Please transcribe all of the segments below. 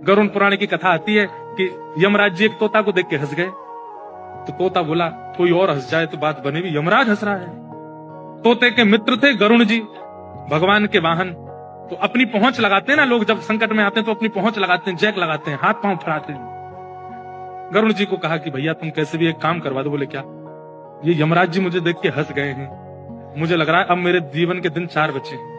गरुड़ पुराण की कथा आती है कि यमराज जी एक तोता को देख के हंस गए। तो तोता बोला कोई और हंस जाए तो बात बनेगी, यमराज हंस रहा है। तोते के मित्र थे गरुड़ जी, भगवान के वाहन। तो अपनी पहुंच लगाते हैं ना लोग, जब संकट में आते हैं तो अपनी पहुंच लगाते हैं, जैक लगाते हैं, हाथ पांव फड़ाते हैं। गरुड़ जी को कहा कि भैया तुम कैसे भी एक काम करवा दो। बोले क्या? ये यमराज जी मुझे देख के हंस गए हैं, मुझे लग रहा है अब मेरे जीवन के दिन 4 बचे हैं।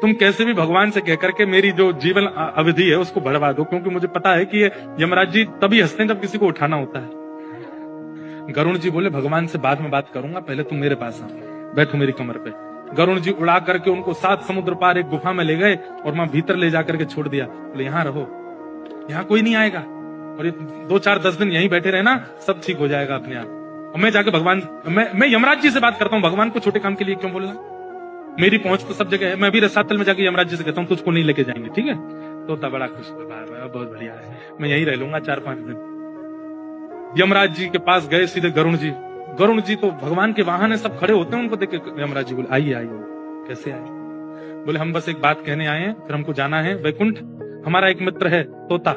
तुम कैसे भी भगवान से कहकर के मेरी जो जीवन अवधि है उसको बढ़वा दो, क्योंकि मुझे पता है कि ये यमराज जी तभी हंसते हैं जब किसी को उठाना होता है। गरुड़ जी बोले भगवान से बाद में बात करूंगा, पहले तुम मेरे पास आओ, बैठो मेरी कमर पे। गरुड़ जी उड़ा करके उनको 7 समुद्र पार एक गुफा में ले गए और वहां भीतर ले जाकर के छोड़ दिया। बोले यहाँ रहो, यहाँ कोई नहीं आएगा, और ये 2-4-10 दिन यहीं बैठे रहना, सब ठीक हो जाएगा अपने आप। और मैं जाके भगवान, मैं यमराज जी से बात करता हूँ, भगवान को छोटे काम के लिए क्यों बोलना, मेरी पहुंच तो सब जगह है। मैं भी रसातल में जाके यमराज जी से कहता हूँ तुझको नहीं लेके जाएंगे, ठीक है? तोता बड़ा खुश हुआ, बहुत बढ़िया है, मैं यहीं रह लूंगा 4-5 दिन। यमराज जी के पास गए सीधे गरुड़ जी। गरुड़ जी तो भगवान के वाहन है, सब खड़े होते हैं, उनको देख के यमराज जी बोले आइए आइए। कैसे आए? बोले हम बस एक बात कहने आए हैं, फिर हमको जाना है वैकुंठ। हमारा एक मित्र है तोता,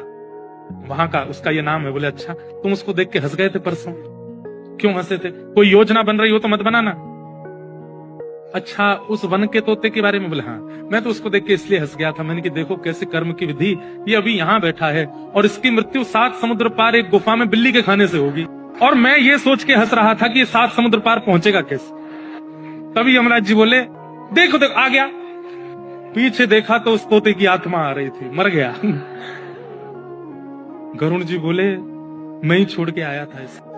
वहां का, उसका ये नाम है। बोले अच्छा, तुम उसको देख के हंस गए थे परसों, क्यों हंसे थे? कोई योजना बन रही हो तो मत बनाना। अच्छा, उस वन के तोते के बारे में? बोले हाँ, मैं तो उसको देख के इसलिए हंस गया था, मैंने कि देखो कैसे कर्म की विधि, ये अभी यहाँ बैठा है और इसकी मृत्यु 7 समुद्र पार एक गुफा में बिल्ली के खाने से होगी, और मैं ये सोच के हंस रहा था कि ये 7 समुद्र पार पहुंचेगा कैसे। तभी यमराज जी बोले देखो देखो आ गया। पीछे देखा तो उस तोते की आत्मा आ रही थी, मर गया। गरुड़ जी बोले मैं ही छोड़ के आया था इसे।